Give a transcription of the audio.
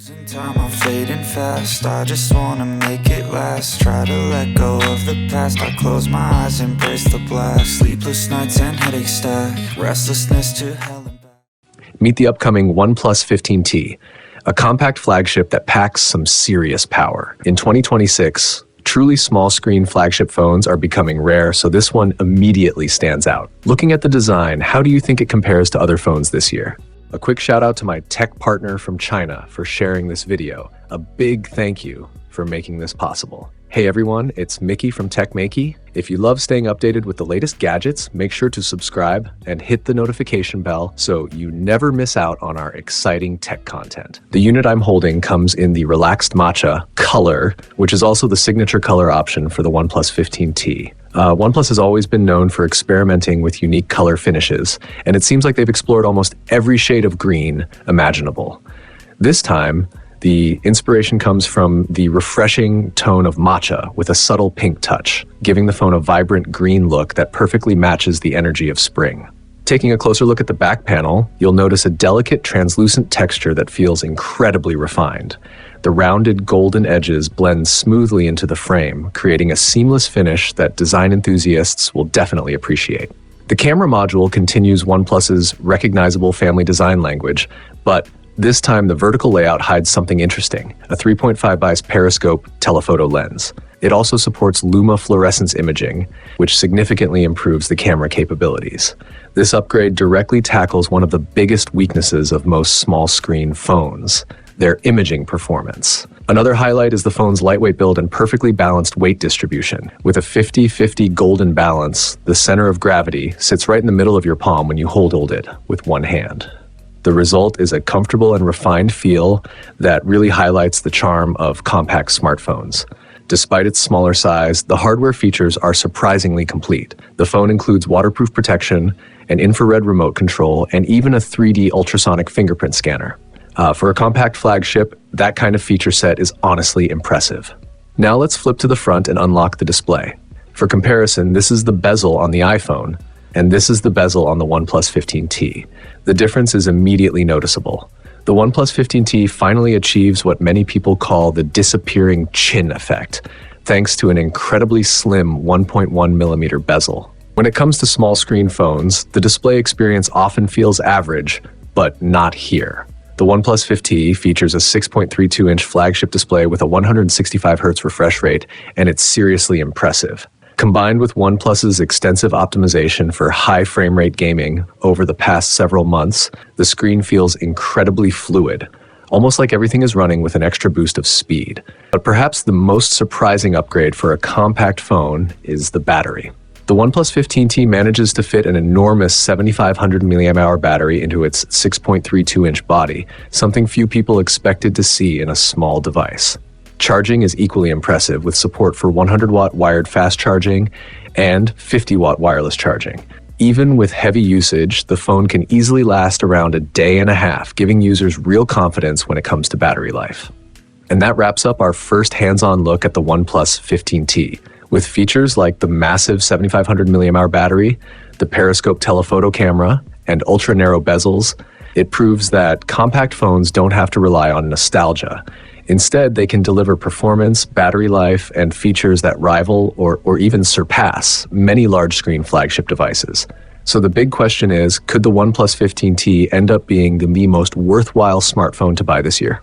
Losing time, I'm fading fast. I just wanna make it last. Try to let go of the past. I close my eyes, embrace the blast. Sleepless nights and headache stack. Restlessness to hell and back. Meet the upcoming OnePlus 15T, a compact flagship that packs some serious power. In 2026, truly small screen flagship phones are becoming rare, so this one immediately stands out. Looking at the design, how do you think it compares to other phones this year? A quick shout out to my tech partner from China for sharing this video. A big thank you for making this possible. Hey everyone, it's Maiky from techmaiky. If you love staying updated with the latest gadgets, make sure to subscribe and hit the notification bell so you never miss out on our exciting tech content. The unit I'm holding comes in the Relaxed Matcha color, which is also the signature color option for the OnePlus 15T. OnePlus has always been known for experimenting with unique color finishes, and it seems like they've explored almost every shade of green imaginable. This time, the inspiration comes from the refreshing tone of matcha with a subtle pink touch, giving the phone a vibrant green look that perfectly matches the energy of spring. Taking a closer look at the back panel, you'll notice a delicate, translucent texture that feels incredibly refined. The rounded golden edges blend smoothly into the frame, creating a seamless finish that design enthusiasts will definitely appreciate. The camera module continues OnePlus's recognizable family design language, but this time the vertical layout hides something interesting, a 3.5 x periscope telephoto lens. It also supports Luma fluorescence imaging, which significantly improves the camera capabilities. This upgrade directly tackles one of the biggest weaknesses of most small screen phones: their imaging performance. Another highlight is the phone's lightweight build and perfectly balanced weight distribution. With a 50-50 golden balance, the center of gravity sits right in the middle of your palm when you hold it with one hand. The result is a comfortable and refined feel that really highlights the charm of compact smartphones. Despite its smaller size, the hardware features are surprisingly complete. The phone includes waterproof protection, an infrared remote control, and even a 3D ultrasonic fingerprint scanner. For a compact flagship, that kind of feature set is honestly impressive. Now let's flip to the front and unlock the display. For comparison, this is the bezel on the iPhone, and this is the bezel on the OnePlus 15T. The difference is immediately noticeable. The OnePlus 15T finally achieves what many people call the disappearing chin effect, thanks to an incredibly slim 1.1mm bezel. When it comes to small screen phones, the display experience often feels average, but not here. The OnePlus 15T features a 6.32-inch flagship display with a 165Hz refresh rate, and it's seriously impressive. Combined with OnePlus's extensive optimization for high frame rate gaming over the past several months, the screen feels incredibly fluid, almost like everything is running with an extra boost of speed. But perhaps the most surprising upgrade for a compact phone is the battery. The OnePlus 15T manages to fit an enormous 7,500 mAh battery into its 6.32-inch body, something few people expected to see in a small device. Charging is equally impressive, with support for 100-watt wired fast charging and 50-watt wireless charging. Even with heavy usage, the phone can easily last around a day and a half, giving users real confidence when it comes to battery life. And that wraps up our first hands-on look at the OnePlus 15T. With features like the massive 7,500 mAh battery, the periscope telephoto camera, and ultra-narrow bezels, it proves that compact phones don't have to rely on nostalgia. Instead, they can deliver performance, battery life, and features that rival or even surpass many large-screen flagship devices. So the big question is, could the OnePlus 15T end up being the most worthwhile smartphone to buy this year?